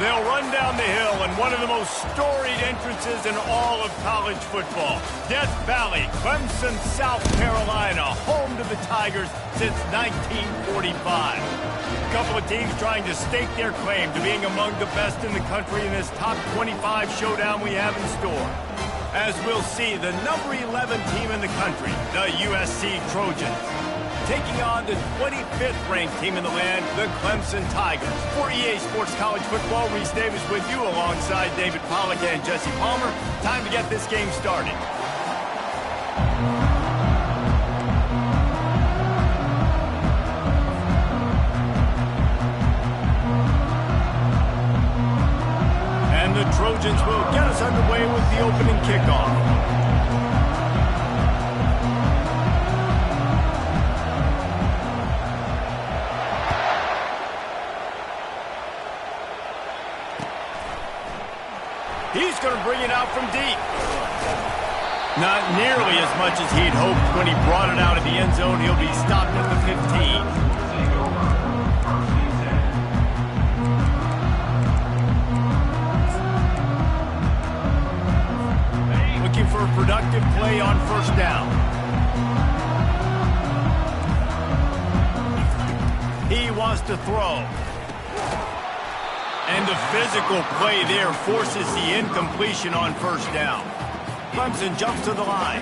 They'll run down the hill in one of the most storied entrances in all of college football. Death Valley, Clemson, South Carolina, home to the Tigers since 1945. A couple of teams trying to stake their claim to being among the best in the country in this top 25 showdown we have in store. As we'll see, the number 11 team in the country, the USC Trojans, taking on the 25th ranked team in the land, the Clemson Tigers. For EA Sports College Football, Reese Davis with you alongside David Pollack and Jesse Palmer. Time to get this game started. And the Trojans will get us underway with the opening kickoff. He's going to bring it out from deep. Not nearly as much as he'd hoped when he brought it out of the end zone. He'll be stopped at the 15. Looking for a productive play on first down. He wants to throw. And the physical play there forces the incompletion on first down. Clemson jumps to the line.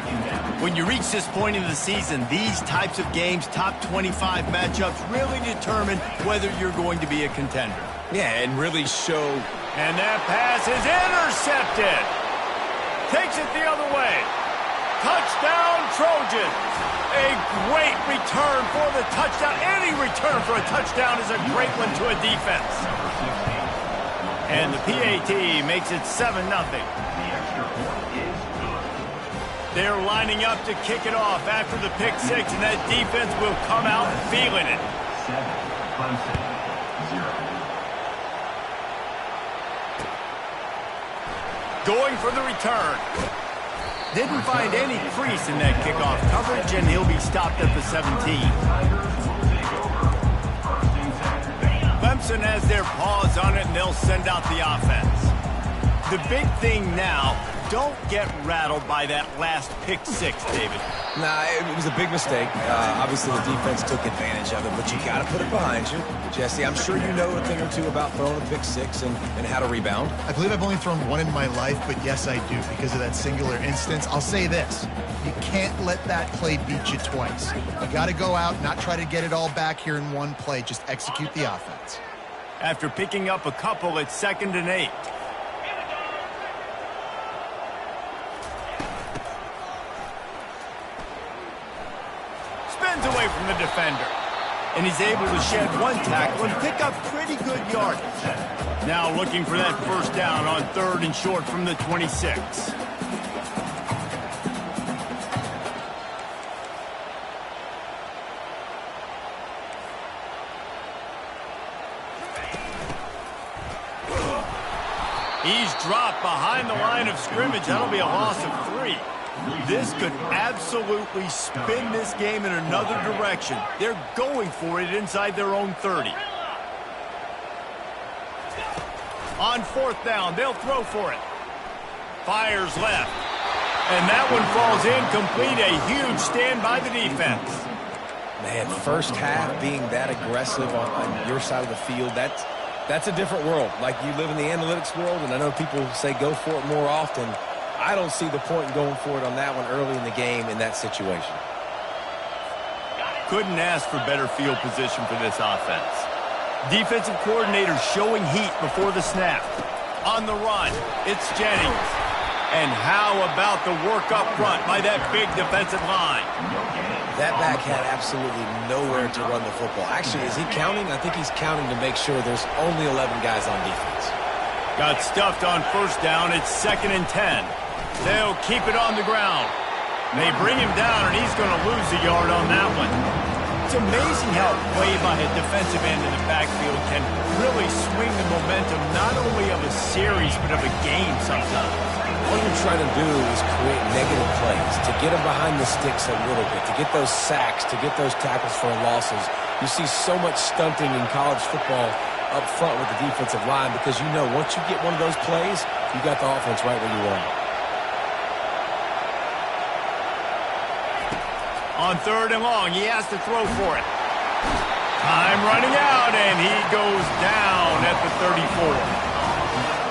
When you reach this point in the season, these types of games, top 25 matchups, really determine whether you're going to be a contender. Yeah, and really show. And that pass is intercepted. Takes it the other way. Touchdown, Trojans. A great return for the touchdown. Any return for a touchdown is a great one to a defense. And the PAT makes it 7-0. They're lining up to kick it off after the pick six, and that defense will come out feeling it. 7, Clemson, 0. Going for the return. Didn't find any crease in that kickoff coverage, and he'll be stopped at the 17. Clemson has their paws on it, and they'll send out the offense. The big thing now, don't get rattled by that last pick six, David. Nah, it was a big mistake. Obviously, the defense took advantage of it, but you got to put it behind you. Jesse, I'm sure you know a thing or two about throwing a pick six and how to rebound. I believe I've only thrown one in my life, but yes, I do, because of that singular instance. I'll say this. You can't let that play beat you twice. You got to go out, not try to get it all back here in one play. Just execute the offense. After picking up a couple, it's 2nd and 8. Spins away from the defender. And he's able to shed one tackle and pick up pretty good yardage. Now looking for that first down on 3rd and short from the 26. He's dropped behind the line of scrimmage. That'll be a loss of 3. This could absolutely spin this game in another direction. They're going for it inside their own 30. On 4th down, they'll throw for it. Fires left. And that one falls incomplete. A huge stand by the defense. Man, first half being that aggressive on your side of the field, that's a different world. Like, you live in the analytics world, and I know people say go for it more often. I don't see the point in going for it on that one early in the game in that situation. Couldn't ask for better field position for this offense. Defensive coordinator showing heat before the snap. On the run, it's Jennings. And how about the work up front by that big defensive line? That back had absolutely nowhere to run the football. Actually, is he counting? I think he's counting to make sure there's only 11 guys on defense. Got stuffed on first down. It's 2nd and 10. They'll keep it on the ground. They bring him down, and he's going to lose a yard on that one. It's amazing how play by a defensive end in the backfield can really swing the momentum not only of a series but of a game sometimes. What you're trying to do is create negative plays, to get them behind the sticks a little bit, to get those sacks, to get those tackles for losses. You see so much stunting in college football up front with the defensive line because you know once you get one of those plays, you got the offense right where you want it. On 3rd and long, he has to throw for it. Time running out, and he goes down at the 34.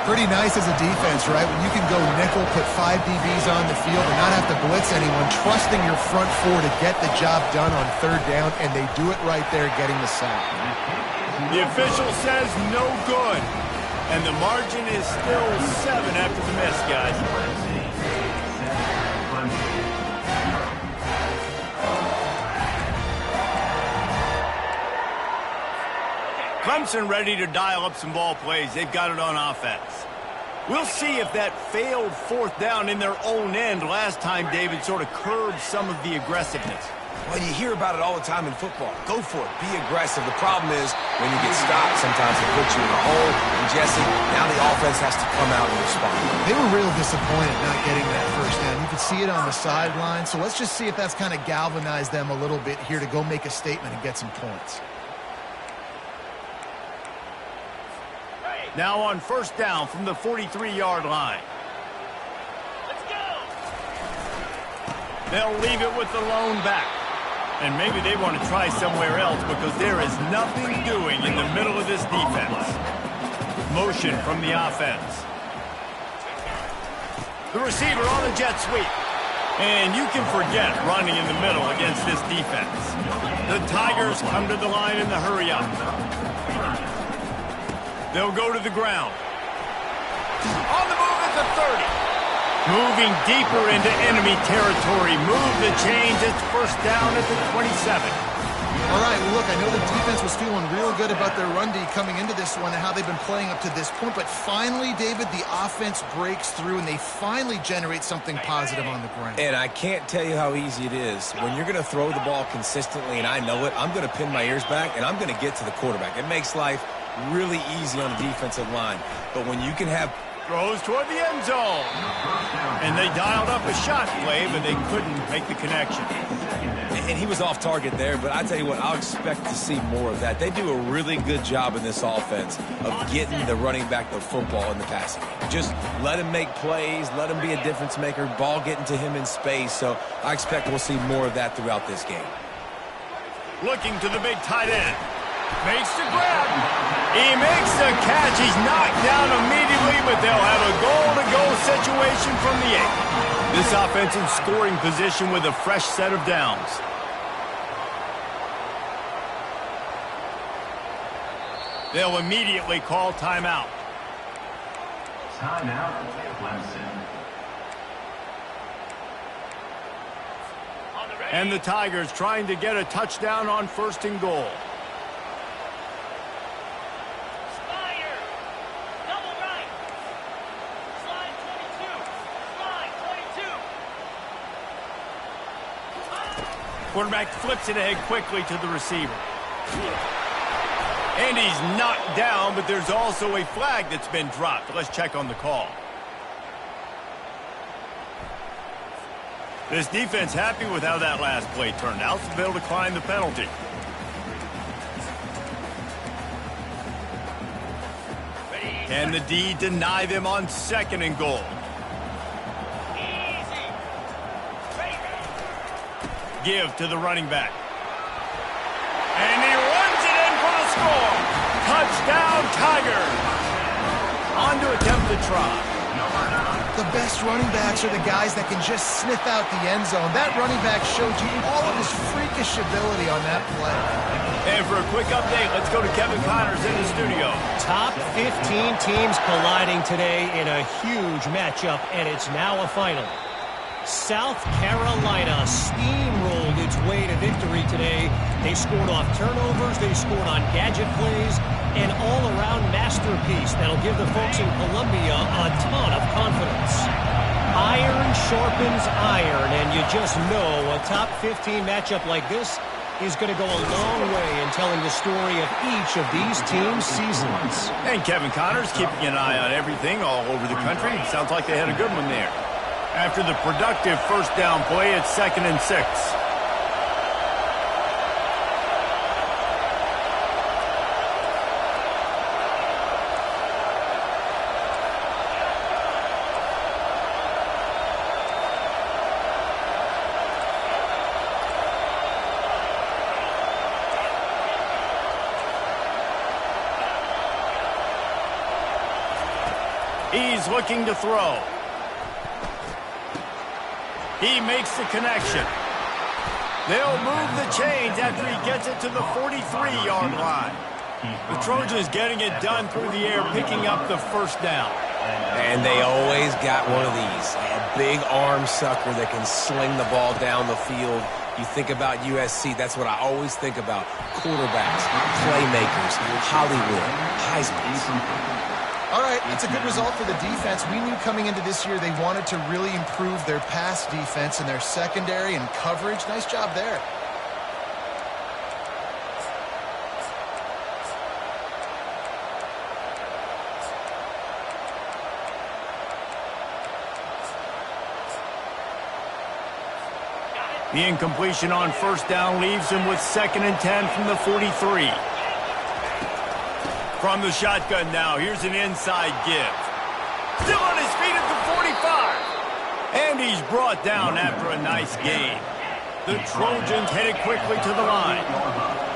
Pretty nice as a defense, right? When you can go nickel, put 5 DBs on the field and not have to blitz anyone, trusting your front 4 to get the job done on 3rd down, and they do it right there, getting the sack. The official says no good, and the margin is still 7 after the miss, guys. Clemson ready to dial up some ball plays. They've got it on offense. We'll see if that failed 4th down in their own end last time, David, sort of curbed some of the aggressiveness. Well, you hear about it all the time in football. Go for it. Be aggressive. The problem is when you get stopped, sometimes it puts you in a hole. And, Jesse, now the offense has to come out and respond. They were real disappointed not getting that 1st down. You could see it on the sideline. So let's just see if that's kind of galvanized them a little bit here to go make a statement and get some points. Now on 1st down from the 43-yard line. Let's go. They'll leave it with the lone back. And maybe they want to try somewhere else because there is nothing doing in the middle of this defense. Motion from the offense. The receiver on the jet sweep. And you can forget running in the middle against this defense. The Tigers come to the line in the hurry up. They'll go to the ground. On the move at the 30. Moving deeper into enemy territory. Move the chains. It's 1st down at the 27. All right, well, look, I know the defense was feeling real good about their run D coming into this one and how they've been playing up to this point. But finally, David, the offense breaks through and they finally generate something positive on the ground. And I can't tell you how easy it is. When you're going to throw the ball consistently, and I know it, I'm going to pin my ears back and I'm going to get to the quarterback. It makes life really easy on the defensive line. But when you can have throws toward the end zone. And they dialed up a shot play, but they couldn't make the connection. And he was off target there, but I tell you what, I'll expect to see more of that. They do a really good job in this offense of getting the running back the football in the passing game. Just let him make plays, let him be a difference maker, ball getting to him in space. So I expect we'll see more of that throughout this game. Looking to the big tight end. Makes the grab. He makes the catch. He's knocked down immediately, but they'll have a goal-to-go situation from the 8. This offense in scoring position with a fresh set of downs. They'll immediately call timeout. Timeout, Clemson. And the Tigers trying to get a touchdown on 1st and goal. Quarterback flips it ahead quickly to the receiver. And he's knocked down, but there's also a flag that's been dropped. Let's check on the call. This defense happy with how that last play turned out, so they'll decline the penalty. Can the D deny them on 2nd and goal? Give to the running back. And he runs it in for the score. Touchdown, Tigers. On to attempt the try. The best running backs are the guys that can just sniff out the end zone. That running back showed you all of his freakish ability on that play. And for a quick update, let's go to Kevin Connors in the studio. Top 15 teams colliding today in a huge matchup, and it's now a final. South Carolina steamrolled its way to victory today. They scored off turnovers, they scored on gadget plays, an all-around masterpiece that'll give the folks in Columbia a ton of confidence. Iron sharpens iron, and you just know a top 15 matchup like this is going to go a long way in telling the story of each of these teams' seasons. And Kevin Connors keeping an eye on everything all over the country. Sounds like they had a good one there. After the productive 1st down play, it's 2nd and 6. He's looking to throw. He makes the connection. They'll move the chains after he gets it to the 43-yard line. The Trojans getting it done through the air, picking up the first down. And they always got one of these, a big arm sucker that can sling the ball down the field. You think about USC, that's what I always think about. Quarterbacks, playmakers, Hollywood, Heisman. All right, it's a good result for the defense. We knew coming into this year they wanted to really improve their pass defense and their secondary and coverage. Nice job there. The incompletion on first down leaves him with 2nd and 10 from the 43. From the shotgun now, here's an inside give. Still on his feet at the 45. And he's brought down after a nice gain. The Trojans headed quickly to the line.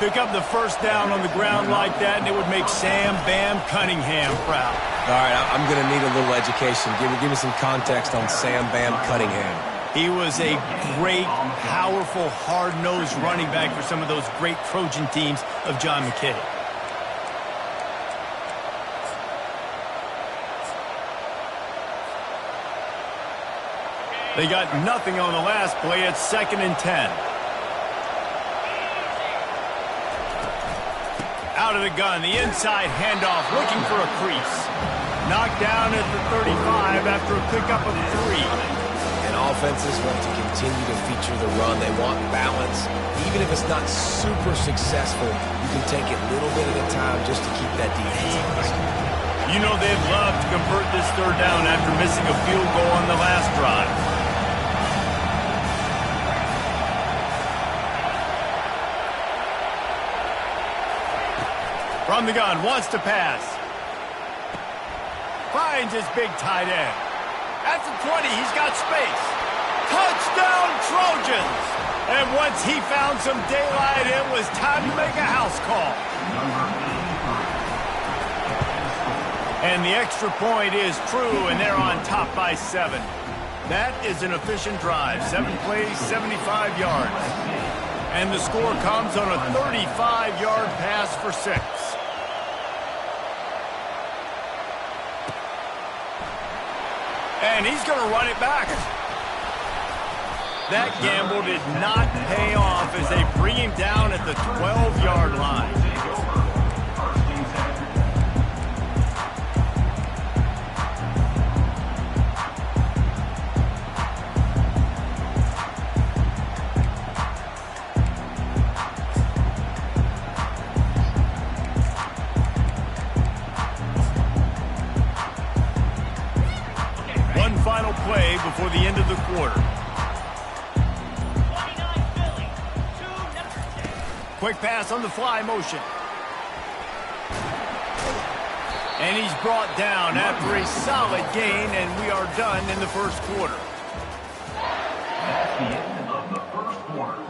Pick up the first down on the ground like that, and it would make Sam Bam Cunningham proud. All right, I'm going to need a little education. Give me some context on Sam Bam Cunningham. He was a great, powerful, hard-nosed running back for some of those great Trojan teams of John McKay. They got nothing on the last play. It's 2nd and 10. Out of the gun, the inside handoff, looking for a crease. Knocked down at the 35 after a pickup of 3. And offenses want to continue to feature the run. They want balance. Even if it's not super successful, you can take it little bit at a time just to keep that defense honest. You know they'd love to convert this third down after missing a field goal on the last drive. From the gun, wants to pass. Finds his big tight end. At the 20, he's got space. Touchdown, Trojans! And once he found some daylight, it was time to make a house call. And the extra point is true, and they're on top by 7. That is an efficient drive. 7 plays, 75 yards. And the score comes on a 35-yard pass for 6. And he's going to run it back. That gamble did not pay off as they bring him down at the 12-yard line. Final play before the end of the quarter. Quick pass on the fly motion. And he's brought down after a solid gain, and we are done in the first quarter. That's the end of the first quarter.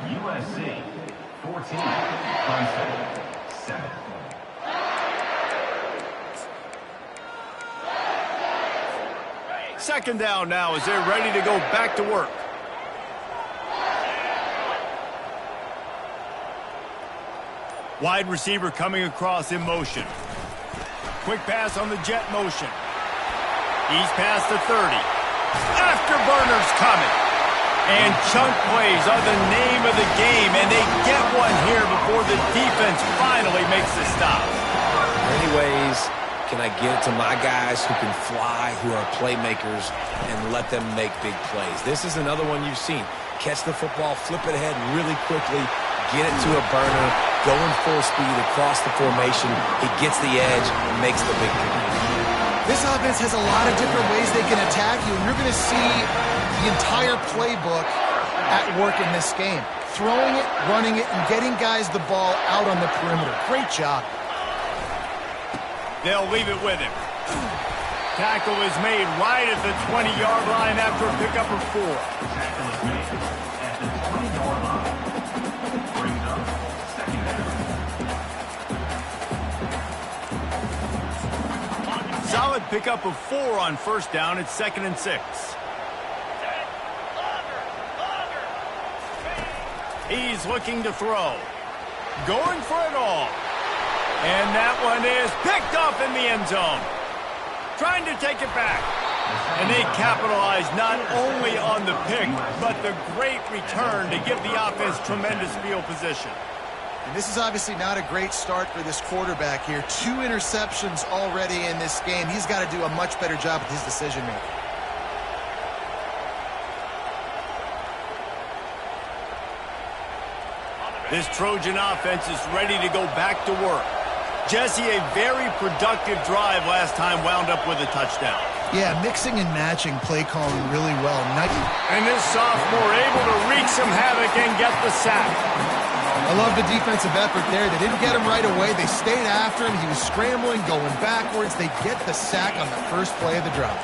USC 14, Clemson 7. Second down now as they're ready to go back to work. Wide receiver coming across in motion. Quick pass on the jet motion. He's past the 30. Afterburners coming. And chunk plays are the name of the game, and they get one here before the defense finally makes the stop. Many ways can I get it to my guys who can fly, who are playmakers, and let them make big plays. This is another one you've seen. Catch the football, flip it ahead really quickly, get it to a burner, going full speed across the formation. He gets the edge and makes the big play. This offense has a lot of different ways they can attack you, and you're going to see the entire playbook at work in this game. Throwing it, running it, and getting guys the ball out on the perimeter. Great job. They'll leave it with him. Tackle is made right at the 20-yard line after a pickup of 4. Tackle is made at the 20-yard line. Brings up second down. Solid pickup of 4 on first down. It's 2nd and 6. He's looking to throw. Going for it all. And that one is picked off in the end zone. Trying to take it back. And they capitalize not only on the pick, but the great return to give the offense tremendous field position. And this is obviously not a great start for this quarterback here. 2 interceptions already in this game. He's got to do a much better job with his decision-making. This Trojan offense is ready to go back to work. Jesse, a very productive drive last time wound up with a touchdown. Yeah, mixing and matching play calling really well. And this sophomore able to wreak some havoc and get the sack. I love the defensive effort there. They didn't get him right away. They stayed after him. He was scrambling, going backwards. They get the sack on the first play of the drive.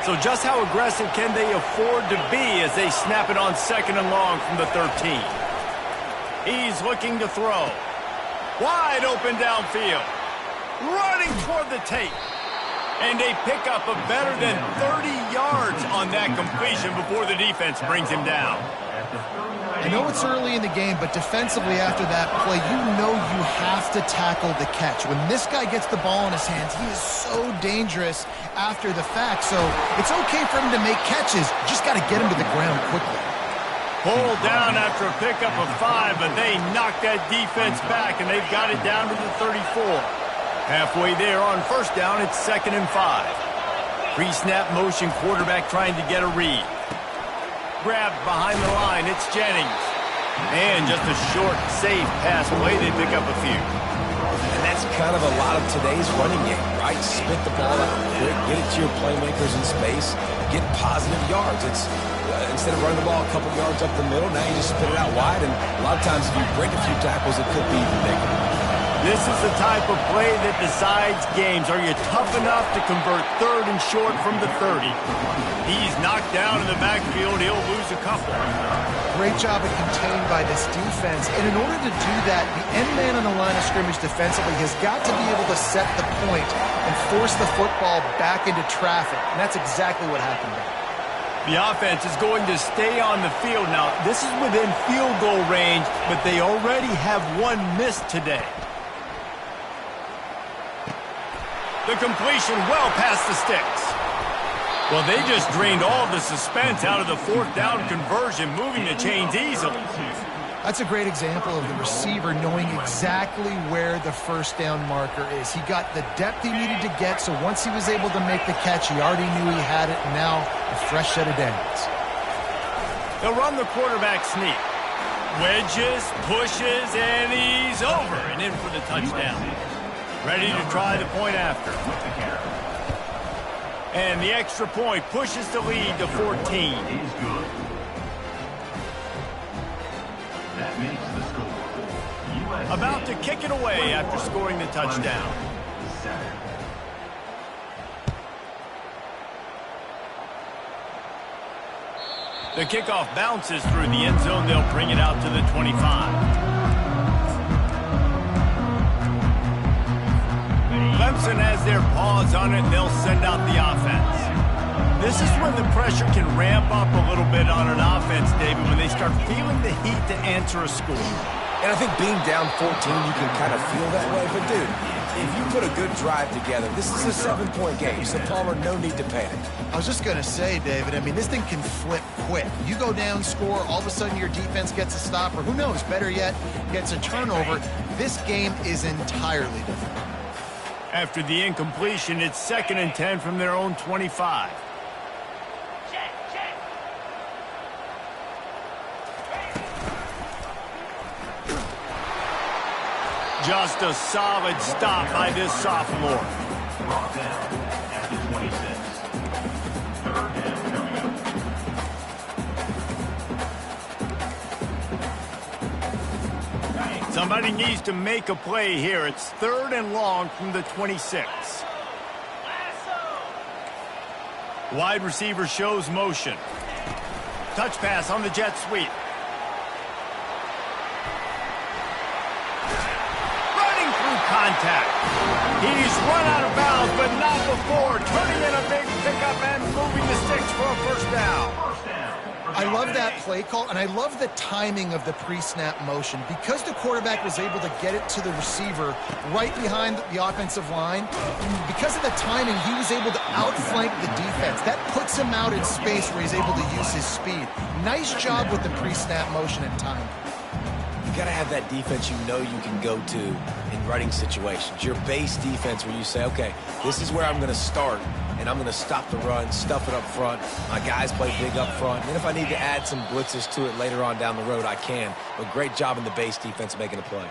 So just how aggressive can they afford to be as they snap it on 2nd and long from the 13? He's looking to throw. Wide open downfield. Running toward the tape. And they pick up a better than 30 yards on that completion before the defense brings him down. I know it's early in the game, but defensively after that play, you know you have to tackle the catch. When this guy gets the ball in his hands, he is so dangerous after the fact. So it's okay for him to make catches. Just got to get him to the ground quickly. Pulled down after a pickup of 5, but they knocked that defense back, and they've got it down to the 34. Halfway there on first down, it's 2nd and 5. Pre-snap motion, quarterback trying to get a read. Grabbed behind the line, it's Jennings. And just a short, safe pass play, they pick up a few. And that's kind of a lot of today's running game, right? Spit the ball out quick, get it to your playmakers in space, get positive yards. It's instead of running the ball a couple yards up the middle, now you just spit it out wide, and a lot of times if you break a few tackles, it could be even bigger. This is the type of play that decides games. Are you tough enough to convert 3rd and short from the 30? He's knocked down in the backfield. He'll lose a couple. Great job of contained by this defense. And in order to do that, the end man on the line of scrimmage defensively has got to be able to set the point and force the football back into traffic. And that's exactly what happened there. The offense is going to stay on the field now. This is within field goal range, but they already have 1 missed today. The completion well past the sticks. Well, they just drained all the suspense out of the 4th down conversion, moving the chains easily. That's a great example of the receiver knowing exactly where the first down marker is. He got the depth he needed to get, so once he was able to make the catch, he already knew he had it, and now a fresh set of downs. They'll run the quarterback sneak. Wedges, pushes, and he's over and in for the touchdown. Ready to try the point after. And the extra point pushes the lead to 14. That makes the score. About to kick it away after scoring the touchdown. 7. The kickoff bounces through the end zone. They'll bring it out to the 25. Clemson has their paws on it, and they'll send out the offense. This is when the pressure can ramp up a little bit on an offense, David, when they start feeling the heat to answer a score. And I think being down 14, you can kind of feel that way. But, dude, if you put a good drive together, this is a 7-point game, so Palmer, no need to panic. I was just going to say, David, I mean, this thing can flip quick. You go down, score, all of a sudden your defense gets a stop, or who knows, better yet, gets a turnover. This game is entirely different. After the incompletion, it's 2nd and 10 from their own 25. Just a solid stop by this sophomore. Brought down at the 26. 3rd down coming up. Somebody needs to make a play here. It's 3rd and long from the 26. Wide receiver shows motion. Touch pass on the jet sweep. Running through contact. He's run out of bounds, but not love that play call, and I love the timing of the pre-snap motion. Because the quarterback was able to get it to the receiver right behind the offensive line, because of the timing, he was able to outflank the defense. That puts him out in space where he's able to use his speed. Nice job with the pre-snap motion and timing. You got to have that defense you know you can go to in running situations. Your base defense where you say, okay, this is where I'm going to start, and I'm going to stop the run, stuff it up front. My guys play big up front. And if I need to add some blitzes to it later on down the road, I can. But great job in the base defense making a play.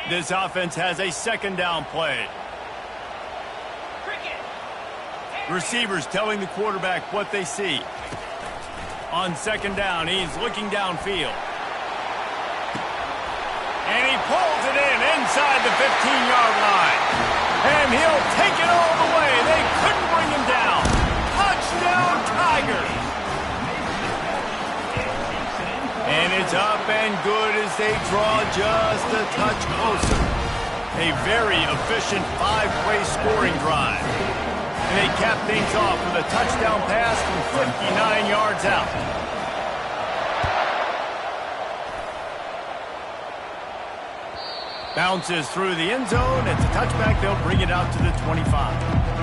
This offense has a second down play. Receivers telling the quarterback what they see. On second down, he's looking downfield. And he pulls it in inside the 15-yard line. And he'll take it all the way. They couldn't bring him down. Touchdown, Tigers. And it's up and good as they draw just a touch closer. A very efficient 5-play scoring drive. And they cap things off with a touchdown pass from 59 yards out. Bounces through the end zone. It's a touchback. They'll bring it out to the 25.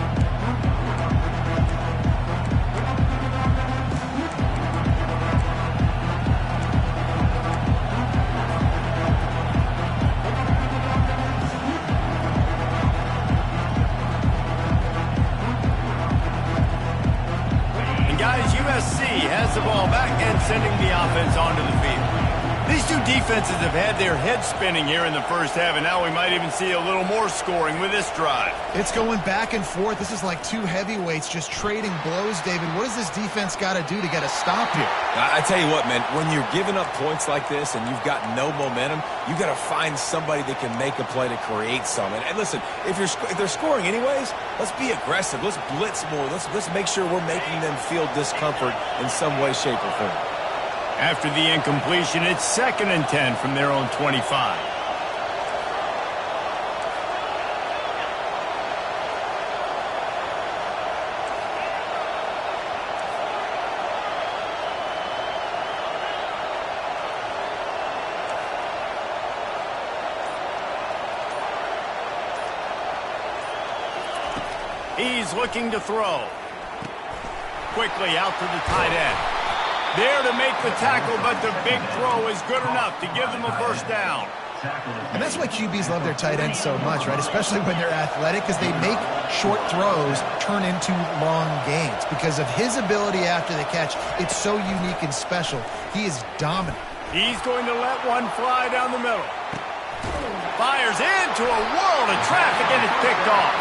Has the ball back and sending the offense onto the field. These two defenses have had their heads spinning here in the first half, and now we might even see a little more scoring with this drive. It's going back and forth. This is like two heavyweights just trading blows, David. What does this defense got to do to get a stop here? I tell you what, man, when you're giving up points like this and you've got no momentum, you got to find somebody that can make a play to create some. And listen, if they're scoring anyways, let's be aggressive. Let's blitz more. Let's make sure we're making them feel discomfort in some way, shape, or form. After the incompletion, it's 2nd and 10 from their own 25. He's looking to throw. Quickly out to the tight end. There to make the tackle, but the big throw is good enough to give them a first down. And that's why QBs love their tight ends so much, right? Especially when they're athletic, because they make short throws turn into long gains. Because of his ability after the catch, it's so unique and special. He is dominant. He's going to let one fly down the middle. Fires into a world of traffic, and it's picked off.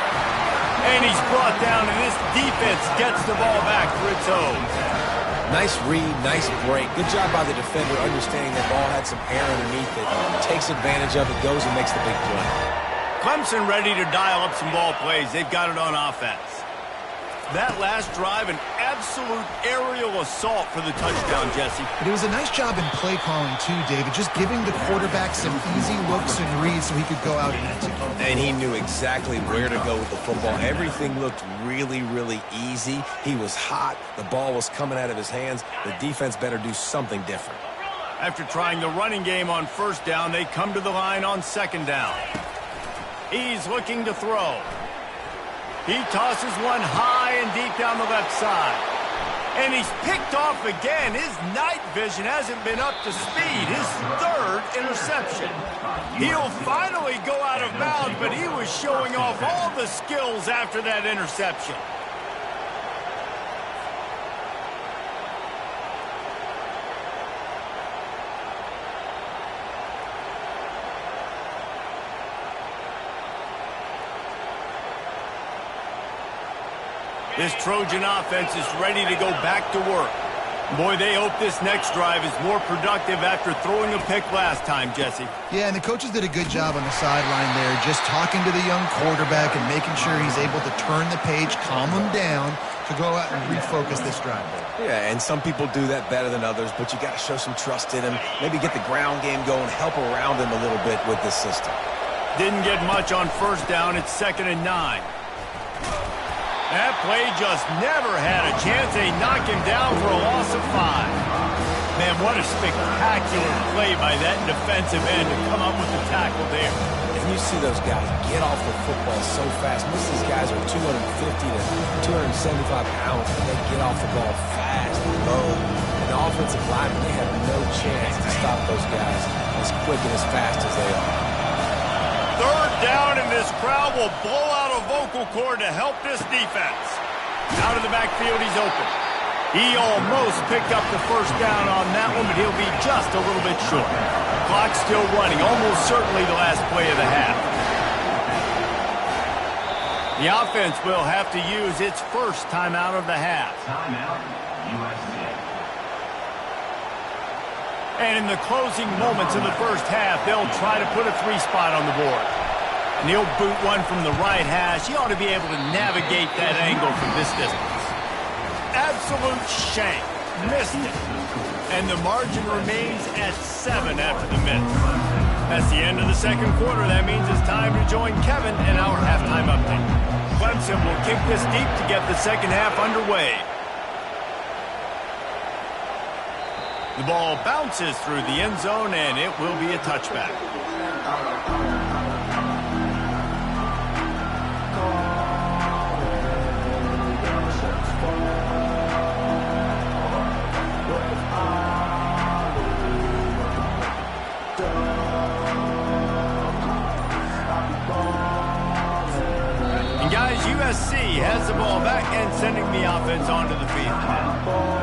And he's brought down, and this defense gets the ball back for its own. Nice read, nice break. Good job by the defender understanding the ball had some air underneath it. Takes advantage of it, goes and makes the big play. Clemson ready to dial up some ball plays. They've got it on offense. That last drive, an absolute aerial assault for the touchdown, Jesse. But it was a nice job in play calling, too, David. Just giving the quarterback some easy looks and reads so he could go out and execute. And he knew exactly where to go with the football. Everything looked really, really easy. He was hot. The ball was coming out of his hands. The defense better do something different. After trying the running game on first down, they come to the line on second down. He's looking to throw. He tosses one high and deep down the left side. And he's picked off again. His night vision hasn't been up to speed. His 3rd interception. He'll finally go out of bounds, but he was showing off all the skills after that interception. This Trojan offense is ready to go back to work. Boy, they hope this next drive is more productive after throwing a pick last time, Jesse. Yeah, and the coaches did a good job on the sideline there, just talking to the young quarterback and making sure he's able to turn the page, calm him down to go out and refocus this drive. Yeah, and some people do that better than others, but you got to show some trust in him. Maybe get the ground game going, help around him a little bit with this system. Didn't get much on first down. It's 2nd and 9. That play just never had a chance. They knock him down for a loss of 5. Man, what a spectacular play by that defensive end to come up with the tackle there. And you see those guys get off the football so fast. Most of these guys are 250 to 275 pounds, and they get off the ball fast, low. And the offensive linemen, they have no chance to stop those guys as quick and as fast as they are. 3rd down, and this crowd will blow out a vocal cord to help this defense. Out of the backfield, he's open. He almost picked up the first down on that one, but he'll be just a little bit short. Clock still running, almost certainly the last play of the half. The offense will have to use its first timeout of the half. Timeout, USC. And in the closing moments of the first half, they'll try to put a 3-spot on the board. And he'll boot one from the right hash. He ought to be able to navigate that angle from this distance. Absolute shank. Missed it. And the margin remains at 7 after the miss. That's the end of the second quarter. That means it's time to join Kevin in our halftime update. Clemson will kick this deep to get the second half underway. The ball bounces through the end zone, and it will be a touchback. And guys, USC has the ball back and sending the offense onto the field.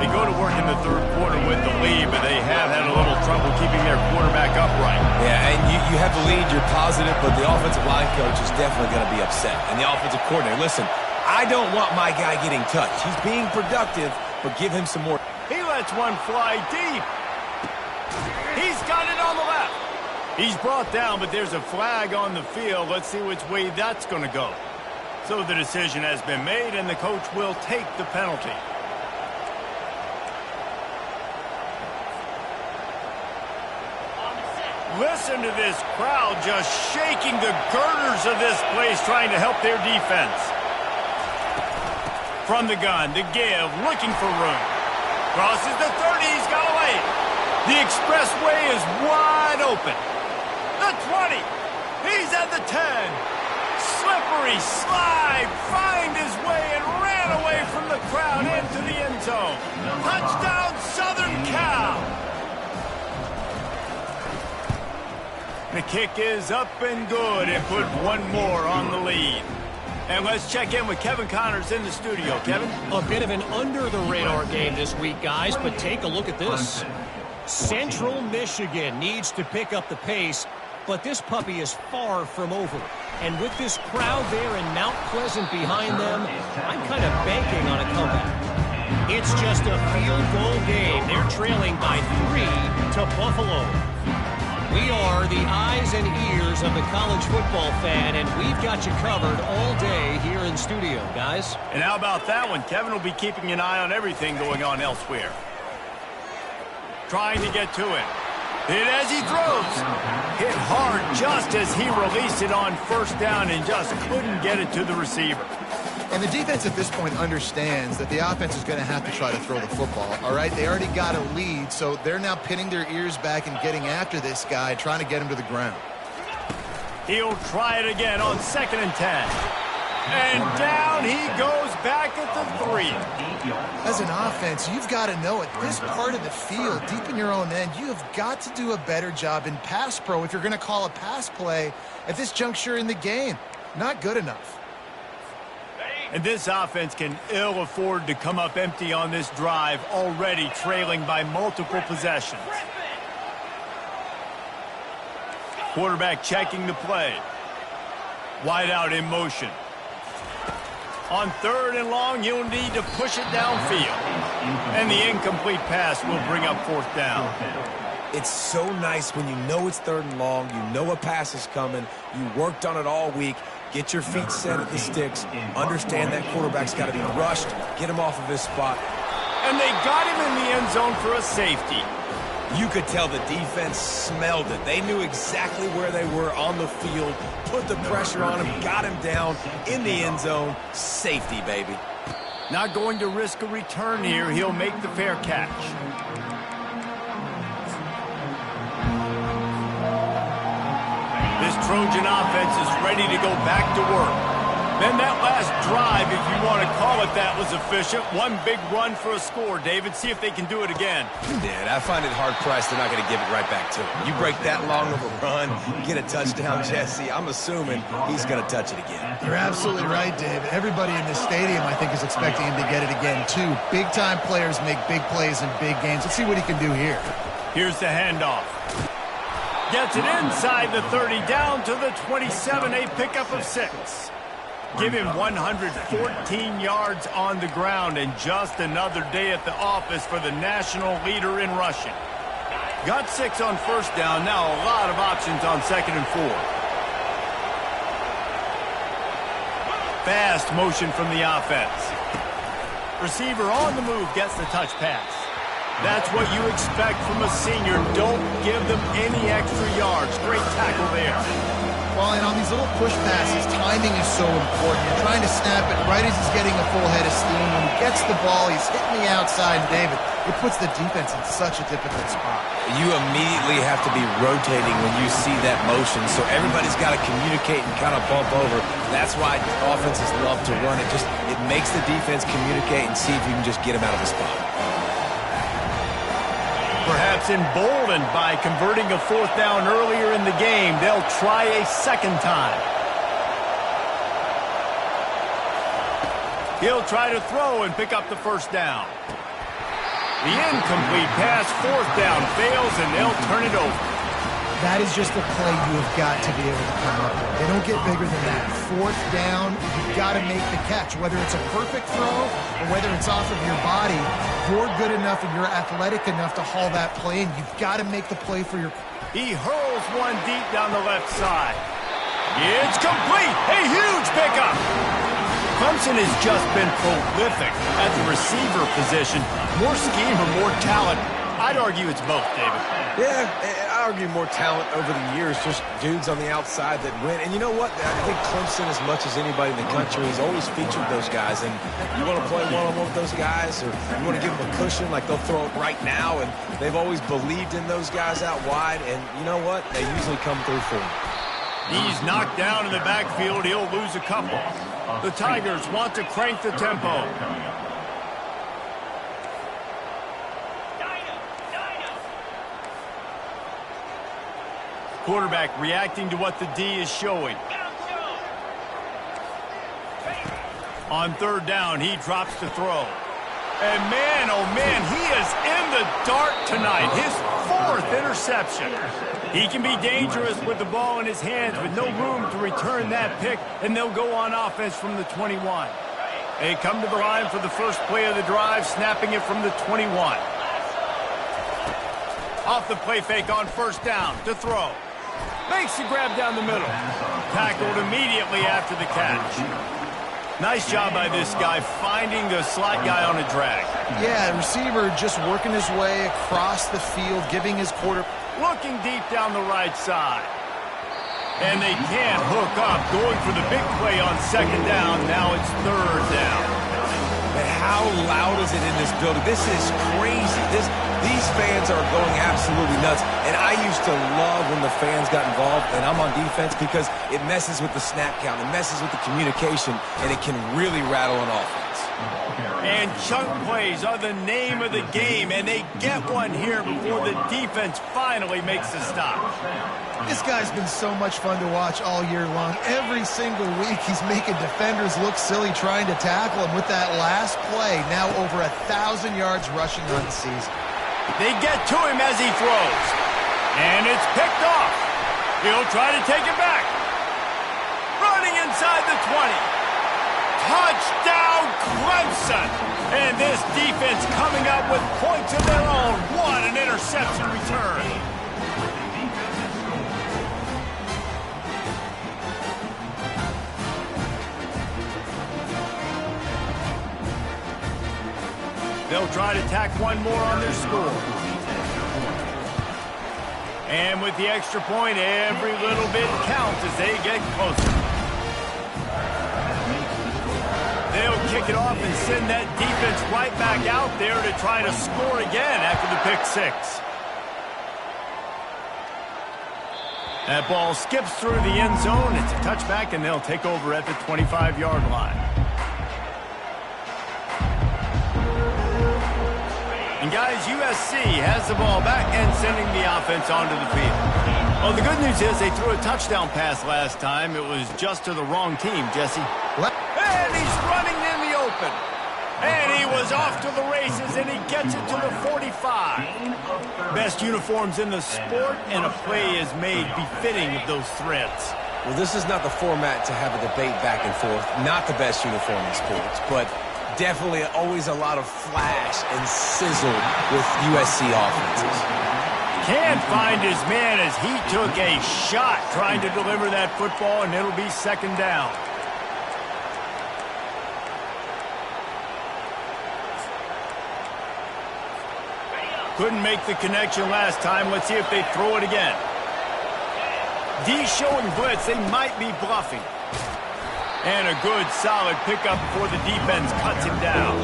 They go to work in the third quarter with the lead, but they have had a little trouble keeping their quarterback upright. Yeah, and you have the lead, you're positive, but the offensive line coach is definitely going to be upset. And the offensive coordinator, listen, I don't want my guy getting touched. He's being productive, but give him some more. He lets one fly deep. He's got it on the left. He's brought down, but there's a flag on the field. Let's see which way that's going to go. So the decision has been made, and the coach will take the penalty. Listen to this crowd just shaking the girders of this place, trying to help their defense. From the gun, the give, looking for room. Crosses the 30, he's got away. The expressway is wide open. The 20, he's at the 10. Slippery slide, find his way and ran away from the crowd into the end zone. Touchdown, Southern Cal. The kick is up and good and put one more on the lead. And let's check in with Kevin Connors in the studio. Kevin? A bit of an under-the-radar game this week, guys, but take a look at this. Central Michigan needs to pick up the pace, but this puppy is far from over. And with this crowd there in Mount Pleasant behind them, I'm kind of banking on a comeback. It's just a field goal game. They're trailing by 3 to Buffalo. We are the eyes and ears of the college football fan, and we've got you covered all day here in studio, guys. And how about that one? Kevin will be keeping an eye on everything going on elsewhere. Trying to get to it. Hit as he throws. Hit hard just as he released it on first down and just couldn't get it to the receiver. And the defense at this point understands that the offense is going to have to try to throw the football, all right? They already got a lead, so they're now pinning their ears back and getting after this guy, trying to get him to the ground. He'll try it again on 2nd and 10. And down he goes back at the 3. As an offense, you've got to know at this part of the field, deep in your own end, you have got to do a better job in pass pro if you're going to call a pass play at this juncture in the game. Not good enough. And this offense can ill afford to come up empty on this drive, already trailing by multiple possessions. Quarterback checking the play. Wide out in motion. On 3rd and long, you'll need to push it downfield. And the incomplete pass will bring up 4th down. It's so nice when you know it's 3rd and long, you know a pass is coming, you worked on it all week, get your feet set at the sticks, understand that quarterback's got to be rushed, get him off of his spot. And they got him in the end zone for a safety. You could tell the defense smelled it. They knew exactly where they were on the field, put the pressure on him, got him down in the end zone. Safety, baby. Not going to risk a return here. He'll make the fair catch. This Trojan offense is ready to go back to work. Then that last drive, if you want to call it that, was efficient. One big run for a score, David. See if they can do it again. Yeah, I find it hard-pressed they're not going to give it right back to him. You break that long of a run, get a touchdown, Jesse, I'm assuming he's going to touch it again. You're absolutely right, Dave. Everybody in this stadium, I think, is expecting him to get it again, too. Big-time players make big plays in big games. Let's see what he can do here. Here's the handoff. Gets it inside the 30, down to the 27, a pickup of 6. Give him 114 yards on the ground, and just another day at the office for the national leader in rushing. Got 6 on 1st down, now a lot of options on 2nd and 4. Fast motion from the offense. Receiver on the move gets the touch pass. That's what you expect from a senior. Don't give them any extra yards. Great tackle there. Well, and on these little push passes, timing is so important. You're trying to snap it right as he's getting a full head of steam. When he gets the ball, he's hitting the outside, and David, it puts the defense in such a difficult spot. You immediately have to be rotating when you see that motion, so everybody's got to communicate and kind of bump over. That's why offenses love to run it. It makes the defense communicate and see if you can just get him out of the spot. Perhaps emboldened by converting a 4th down earlier in the game, they'll try a 2nd time. He'll try to throw and pick up the 1st down. The incomplete pass, 4th down, fails, and they'll turn it over. That is just a play you have got to be able to come up with. They don't get bigger than that. 4th down, you've got to make the catch. Whether it's a perfect throw or whether it's off of your body, you're good enough and you're athletic enough to haul that play, and you've got to make the play for your... He hurls one deep down the left side. It's complete. A huge pickup. Clemson has just been prolific at the receiver position. More scheme or more talent? I'd argue it's both, David. Yeah, I argue more talent over the years, just dudes on the outside that win. And you know what? I think Clemson, as much as anybody in the country, has always featured those guys. And you want to play one-on-one with those guys, or you want to give them a cushion, like they'll throw it right now. And they've always believed in those guys out wide. And you know what? They usually come through for them. He's knocked down in the backfield. He'll lose a couple. The Tigers want to crank the tempo. Quarterback reacting to what the D is showing. On 3rd down, he drops to throw. And man, oh man, he is in the dark tonight. His 4th interception. He can be dangerous with the ball in his hands with no room to return that pick, and they'll go on offense from the 21. They come to the line for the first play of the drive, snapping it from the 21. Off the play fake on 1st down to throw. Makes the grab down the middle. Tackled immediately after the catch. Nice job by this guy finding the slot guy on a drag. Yeah, receiver just working his way across the field, giving his quarter... Looking deep down the right side. And they can't hook up. Going for the big play on 2nd down. Now it's 3rd down. But how loud is it in this building? This is crazy. These fans are going absolutely nuts. And I used to love when the fans got involved, and I'm on defense, because it messes with the snap count. It messes with the communication, and it can really rattle an offense. And chunk plays are the name of the game, and they get one here before the defense finally makes the stop. This guy's been so much fun to watch all year long. Every single week he's making defenders look silly trying to tackle him with that last play. Now over 1,000 yards rushing on the season. They get to him as he throws. And it's picked off. He'll try to take it back. Running inside the 20. Touchdown, Clemson! And this defense coming up with points of their own. What an interception return. They'll try to tack one more on their score. And with the extra point, every little bit counts as they get closer. They'll kick it off and send that defense right back out there to try to score again after the pick six. That ball skips through the end zone. It's a touchback, and they'll take over at the 25-yard line. And guys, USC has the ball back and sending the offense onto the field. Well, the good news is they threw a touchdown pass last time. It was just to the wrong team, Jesse. And he's running in the open. And he was off to the races, and he gets it to the 45. Best uniforms in the sport, and a play is made befitting of those threads. Well, this is not the format to have a debate back and forth. Not the best uniform in sports, but definitely always a lot of flash and sizzle with USC offenses. Can't find his man as he took a shot trying to deliver that football, and it'll be second down. Couldn't make the connection last time. Let's see if they throw it again. D showing blitz. They might be bluffing. And a good, solid pickup before the defense cuts him down.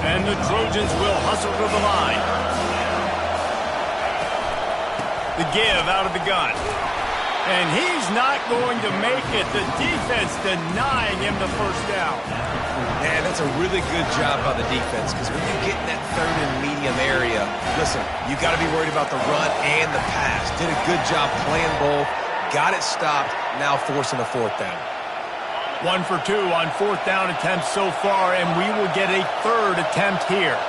And the Trojans will hustle to the line. The give out of the gun. And he's not going to make it. The defense denying him the first down. Man, that's a really good job by the defense, because when you get in that third and medium area, listen, you got to be worried about the run and the pass. Did a good job playing both. Got it stopped. Now forcing a fourth down. 1 for 2 on fourth down attempts so far, and we will get a third attempt here.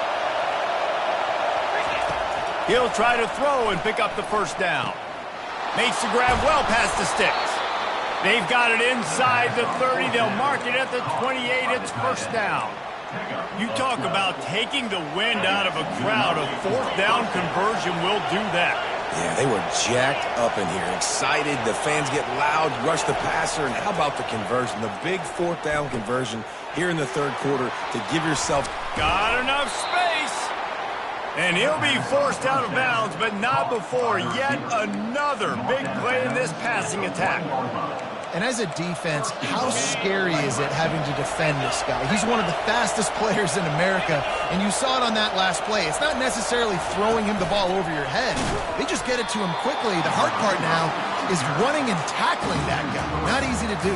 He'll try to throw and pick up the first down. Makes the grab well past the sticks. They've got it inside the 30. They'll mark it at the 28. It's first down. You talk about taking the wind out of a crowd. A fourth down conversion will do that. Yeah, they were jacked up in here, excited. The fans get loud, rush the passer, and how about the conversion? The big fourth down conversion here in the third quarter to give yourself... Got enough space. And he'll be forced out of bounds, but not before yet another big play in this passing attack. And as a defense, how scary is it having to defend this guy? He's one of the fastest players in America, and you saw it on that last play. It's not necessarily throwing him the ball over your head. They just get it to him quickly. The hard part now is running and tackling that guy. Not easy to do.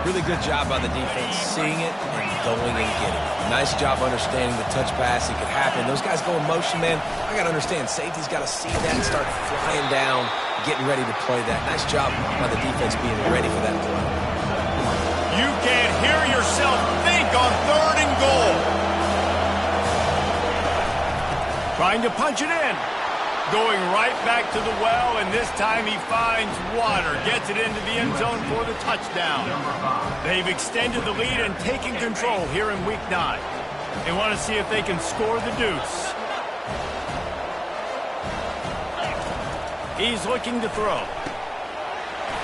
Really good job by the defense, seeing it and going and getting it. Nice job understanding the touch pass. It could happen. Those guys go in motion, man. I got to understand, safety's got to see that and start flying down, getting ready to play that. Nice job by the defense being ready for that play. You can't hear yourself think on third and goal. Trying to punch it in. Going right back to the well, and this time he finds water. Gets it into the end zone for the touchdown. They've extended the lead and taken control here in Week 9. They want to see if they can score the deuce. He's looking to throw.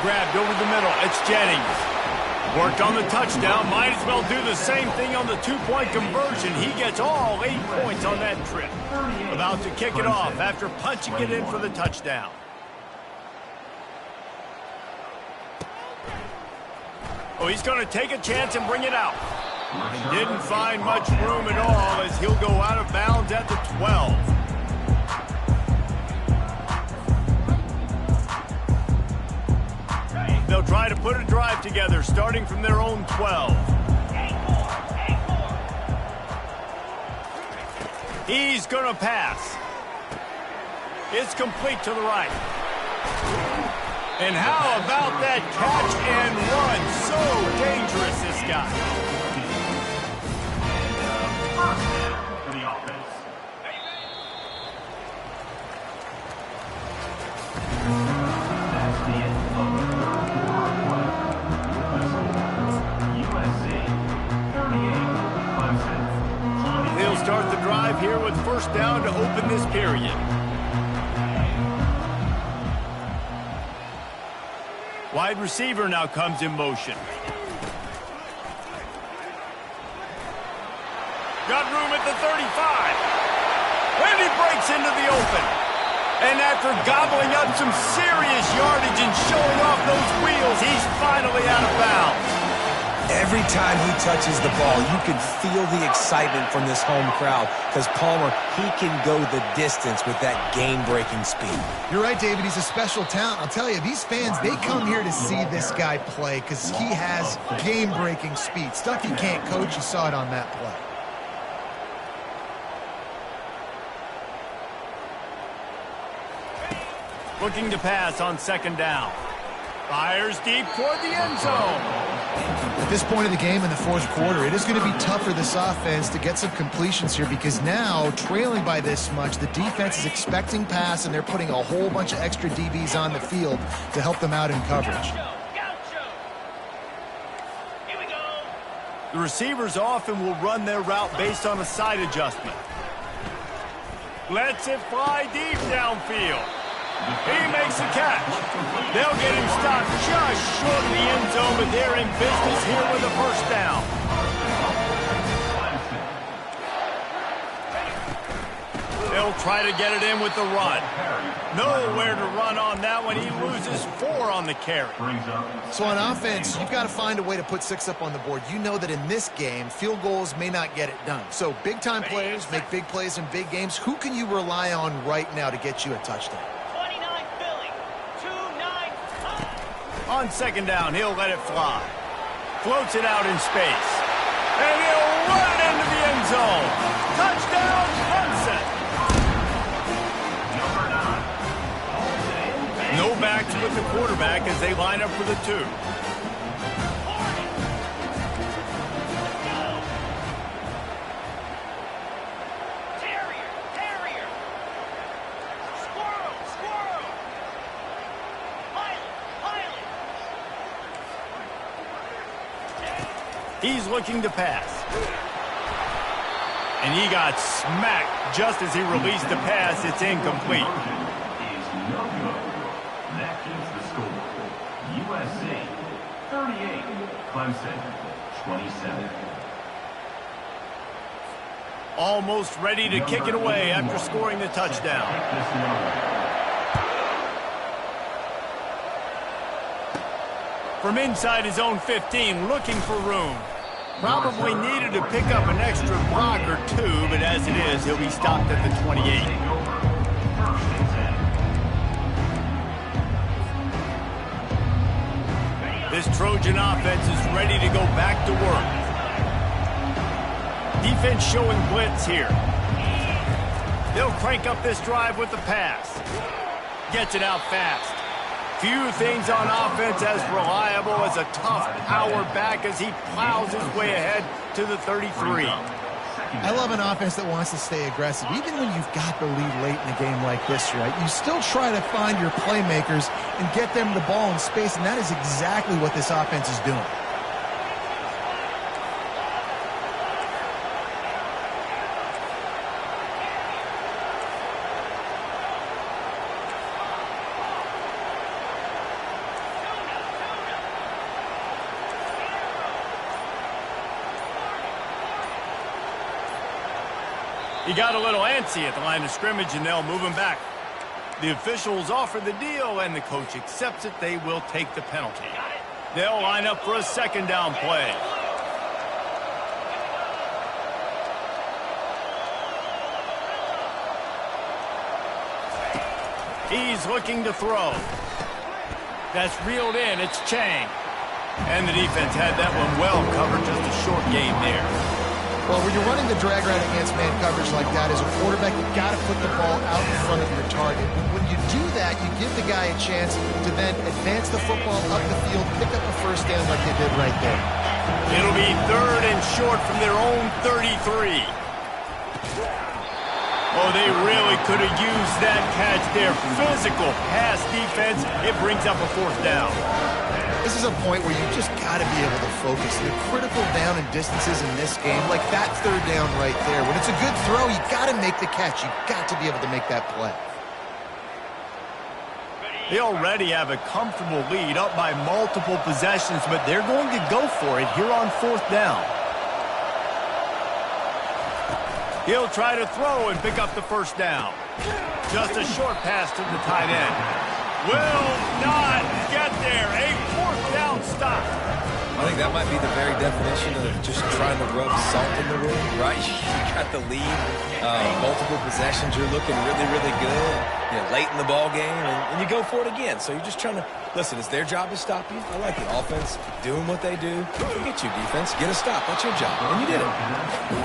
Grabbed over the middle. It's Jennings. Worked on the touchdown. Might as well do the same thing on the two-point conversion. He gets all 8 points on that trip. About to kick it off after punching it in for the touchdown. Oh, he's going to take a chance and bring it out. And didn't find much room at all as he'll go out of bounds at the 12. They'll try to put a drive together, starting from their own 12. He's going to pass. It's complete to the right. And how about that catch and run? So dangerous, this guy. For the offense. That's the end of the third quarter. USC here with first down to open this period. Wide receiver now comes in motion. Got room at the 35. And he breaks into the open. And after gobbling up some serious yardage and showing off those wheels, he's finally out of bounds. Every time he touches the ball, you can feel the excitement from this home crowd because Palmer, he can go the distance with that game-breaking speed. You're right, David. He's a special talent. I'll tell you, these fans, they come here to see this guy play because he has game-breaking speed. Stuff you can't coach. You saw it on that play. Looking to pass on second down. Fires deep toward the end zone. At this point of the game in the fourth quarter, it is going to be tough for this offense to get some completions here because now, trailing by this much, the defense is expecting pass and they're putting a whole bunch of extra DBs on the field to help them out in coverage. The receivers often will run their route based on a side adjustment. Lets it fly deep downfield. He makes the catch. They'll get him stopped just short of the end zone, but they're in business here with a first down. They'll try to get it in with the run. Nowhere to run on that one. He loses 4 on the carry. So on offense, you've got to find a way to put 6 up on the board. You know that in this game, field goals may not get it done. So big-time players make big plays in big games. Who can you rely on right now to get you a touchdown? On second down, he'll let it fly. Floats it out in space. And he'll run it into the end zone. Touchdown, Clemson. No backs with the quarterback as they line up for the 2. He's looking to pass. And he got smacked just as he released the pass. It's incomplete. Is no good. That keeps the score. USC 38, Clemson 27. Almost ready to kick it away after scoring the touchdown. From inside his own 15, looking for room. Probably needed to pick up an extra block or 2, but as it is, he'll be stopped at the 28. This Trojan offense is ready to go back to work. Defense showing blitz here. They'll crank up this drive with the pass. Gets it out fast. Few things on offense as reliable as a tough power back as he plows his way ahead to the 33. I love an offense that wants to stay aggressive. Even when you've got the lead late in a game like this, right, you still try to find your playmakers and get them the ball in space, and that is exactly what this offense is doing. He got a little antsy at the line of scrimmage, and they'll move him back. The officials offer the deal, and the coach accepts it. They will take the penalty. They'll line up for a second down play. He's looking to throw. That's reeled in. It's Chang. And the defense had that one well covered. Just a short game there. Well, when you're running the drag route against man coverage like that, as a quarterback, you've got to put the ball out in front of your target. When you do that, you give the guy a chance to then advance the football up the field, pick up a first down like they did right there. It'll be 3rd and short from their own 33. Oh, they really could have used that catch there. Physical pass defense. It brings up a 4th down. This is a point where you just got to be able to focus. The critical down and distances in this game, like that third down right there. When it's a good throw, you got to make the catch. You got to be able to make that play. They already have a comfortable lead up by multiple possessions, but they're going to go for it here on 4th down. He'll try to throw and pick up the first down. Just a short pass to the tight end. Will not get there. A 4th down stop. I think that might be the very definition of just trying to rub salt in the wound, right? You got the lead, multiple possessions, you're looking really, really good, late in the ball game, and you go for it again. So you're just trying to, listen, it's their job to stop you. I like the offense doing what they do. Forget you, defense. Get a stop. That's your job, and you did it.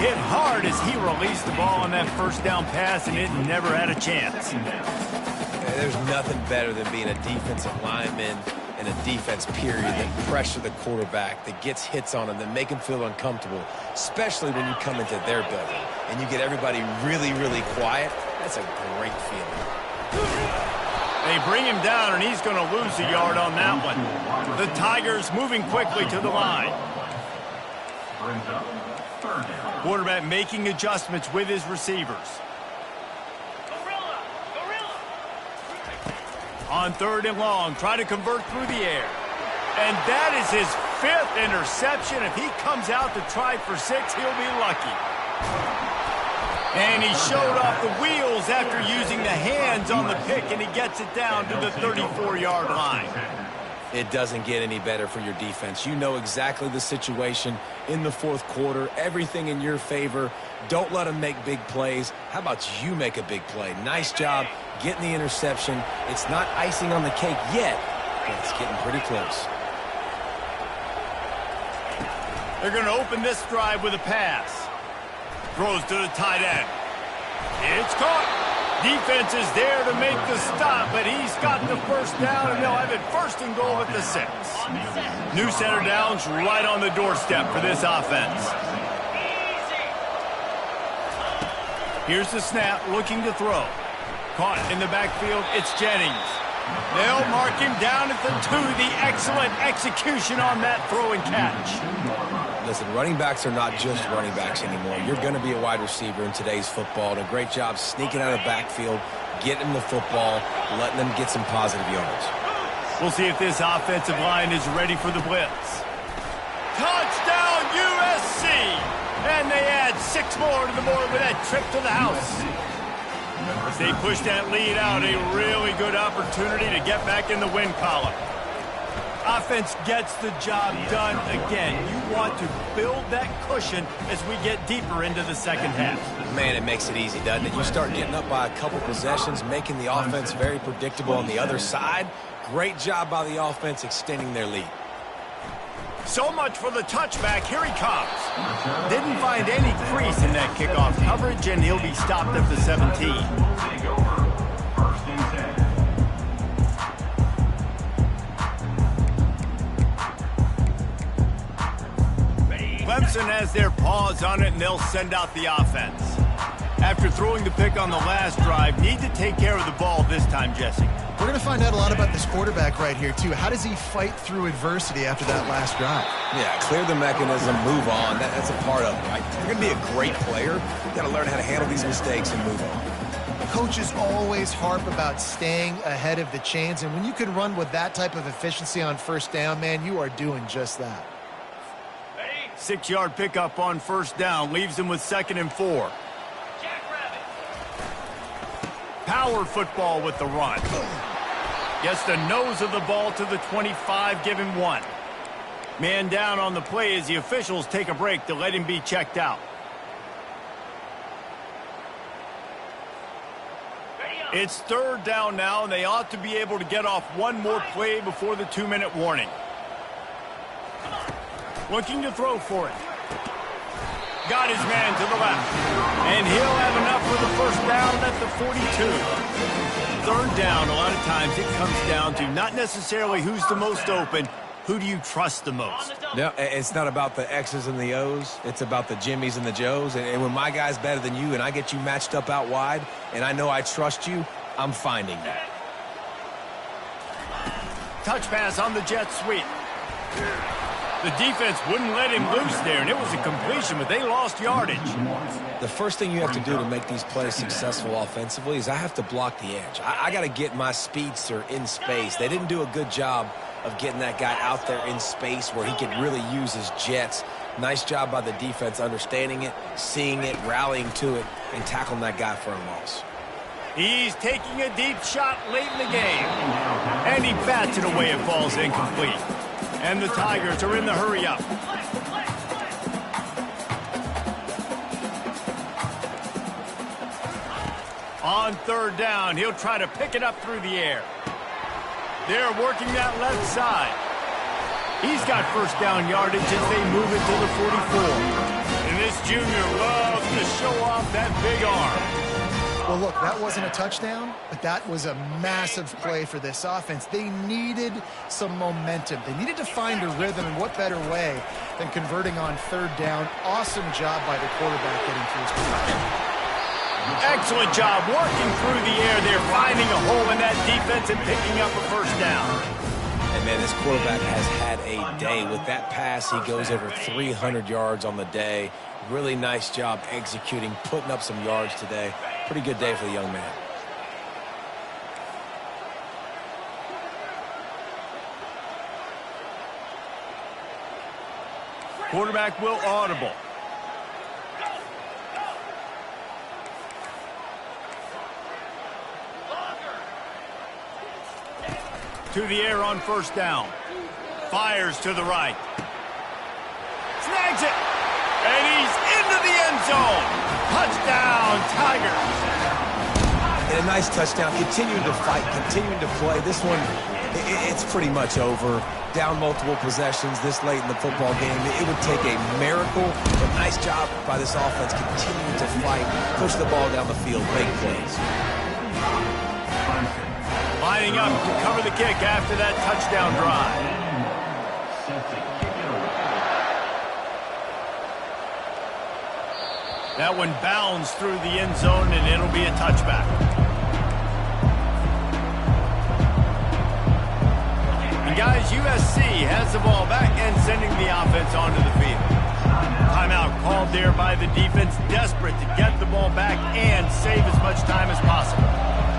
Hit hard as he released the ball on that first down pass, and it never had a chance. There's nothing better than being a defensive lineman and a defense period that pressure the quarterback, that gets hits on him, that make him feel uncomfortable, especially when you come into their building and you get everybody really, really quiet. That's a great feeling. They bring him down, and he's going to lose a yard on that one. The Tigers moving quickly to the line. Quarterback making adjustments with his receivers. On 3rd and long, try to convert through the air. And that is his 5th interception. If he comes out to try for 6, he'll be lucky. And he showed off the wheels after using the hands on the pick, and he gets it down to the 34-yard line. It doesn't get any better for your defense. You know exactly the situation in the 4th quarter, everything in your favor. Don't let them make big plays. How about you make a big play? Nice job getting the interception. It's not icing on the cake yet, but it's getting pretty close. They're going to open this drive with a pass. Throws to the tight end. It's caught. Defense is there to make the stop, but he's got the first down, and they'll have it 1st and goal at the 6. New center downs right on the doorstep for this offense. Here's the snap, looking to throw. Caught in the backfield, it's Jennings. They'll mark him down at the 2. The excellent execution on that throw and catch. Listen, running backs are not just running backs anymore. You're going to be a wide receiver in today's football. And a great job sneaking out of the backfield, getting the football, letting them get some positive yards. We'll see if this offensive line is ready for the blitz. Touchdown, USC! And they add 6 more to the board with that trip to the house. As they push that lead out, a really good opportunity to get back in the win column. Offense gets the job done again. You want to build that cushion as we get deeper into the 2nd half. Man, it makes it easy, doesn't it? You start getting up by a couple possessions, making the offense very predictable on the other side. Great job by the offense extending their lead. So much for the touchback. Here he comes. Didn't find any crease in that kickoff coverage, and he'll be stopped at the 17. Clemson has their paws on it, and they'll send out the offense. After throwing the pick on the last drive, need to take care of the ball this time, Jesse. We're going to find out a lot about this quarterback right here, too. How does he fight through adversity after that last drive? Yeah, clear the mechanism, move on. That's a part of it, right? You're going to be a great player. You've got to learn how to handle these mistakes and move on. Coaches always harp about staying ahead of the chains, and when you can run with that type of efficiency on 1st down, man, you are doing just that. 6-yard pickup on 1st down leaves him with 2nd and 4. Power football with the run. Gets the nose of the ball to the 25, give him 1. Man down on the play as the officials take a break to let him be checked out. It's 3rd down now, and they ought to be able to get off one more play before the 2-minute warning. Looking to throw for it. Got his man to the left. And he'll have enough for the 1st down at the 42. 3rd down, a lot of times it comes down to not necessarily who's the most open, who do you trust the most? No, it's not about the X's and the O's. It's about the Jimmys and the Joes. And when my guy's better than you and I get you matched up out wide and I know I trust you, I'm finding that. Touch pass on the jet sweep. The defense wouldn't let him loose there, and it was a completion, but they lost yardage. The first thing you have to do to make these plays successful offensively is I have to block the edge. I got to get my speedster in space. They didn't do a good job of getting that guy out there in space where he could really use his jets. Nice job by the defense understanding it, seeing it, rallying to it, and tackling that guy for a loss. He's taking a deep shot late in the game. And he bats it away. It falls incomplete. And the Tigers are in the hurry-up. On third down, he'll try to pick it up through the air. They're working that left side. He's got first down yardage as they move it to the 44. And this junior loves to show off that big arm. Well, look, that wasn't a touchdown, but that was a massive play for this offense. They needed some momentum. They needed to find a rhythm, and what better way than converting on third down. Awesome job by the quarterback getting through his progression. Excellent job working through the air. They're finding a hole in that defense and picking up a first down. And, man, this quarterback has had a day. With that pass, he goes over 300 yards on the day. Really nice job executing, putting up some yards today. Pretty good day for the young man. Quarterback will audible. To the air on first down. Fires to the right. Snags it. And he's into the end zone. Touchdown, Tigers. And a nice touchdown. Continuing to fight, continuing to play. This one, it's pretty much over. Down multiple possessions this late in the football game. It would take a miracle, but nice job by this offense continuing to fight, push the ball down the field, make plays. Lining up to cover the kick after that touchdown drive. That one bounds through the end zone, and it'll be a touchback. And guys, USC has the ball back and sending the offense onto the field. Timeout called there by the defense, desperate to get the ball back and save as much time as possible.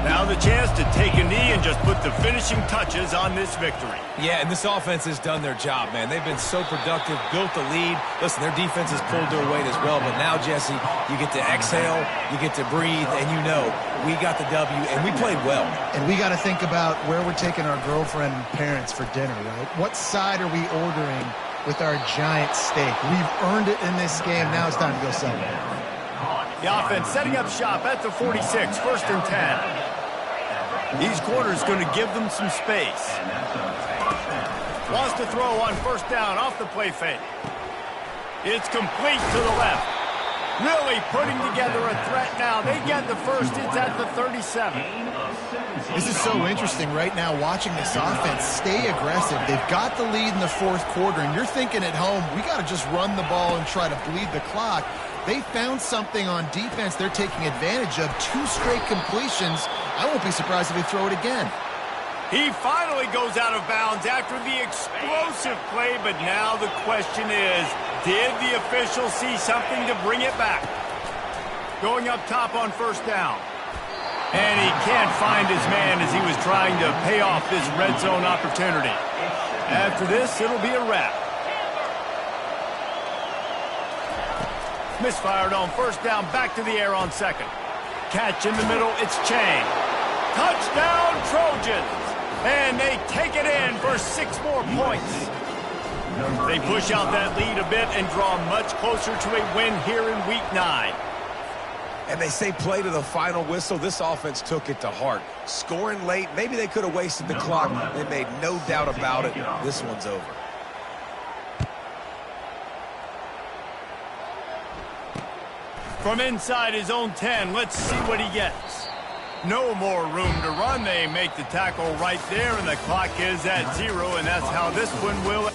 Now the chance to take a knee and just put the finishing touches on this victory. Yeah, and this offense has done their job, man. They've been so productive, built the lead. Listen, their defense has pulled their weight as well. But now, Jesse, you get to exhale, you get to breathe, and you know we got the W, and we played well. And we got to think about where we're taking our girlfriend and parents for dinner, right? What side are we ordering with our giant steak? We've earned it in this game. Now it's time to go celebrate. The offense setting up shop at the 46, 1st and 10. These corners going to give them some space. Wants to throw on first down off the play fake. It's complete to the left. Really putting together a threat now. They get the first. It's at the 37. This is so interesting right now watching this offense stay aggressive. They've got the lead in the fourth quarter, and you're thinking at home, we got to just run the ball and try to bleed the clock. They found something on defense they're taking advantage of. 2 straight completions. I won't be surprised if they throw it again. He finally goes out of bounds after the explosive play, but now the question is, did the official see something to bring it back? Going up top on first down. And he can't find his man as he was trying to pay off this red zone opportunity. After this, it'll be a wrap. Misfired on first down, back to the air on second. Catch in the middle, it's Chang. Touchdown, Trojans! And they take it in for 6 more points. They push out that lead a bit and draw much closer to a win here in Week 9. And they say play to the final whistle. This offense took it to heart. Scoring late, maybe they could have wasted the clock. They made no doubt about it. This one's over. From inside his own 10, let's see what he gets. No more room to run. They make the tackle right there, and the clock is at 0, and that's how this one will...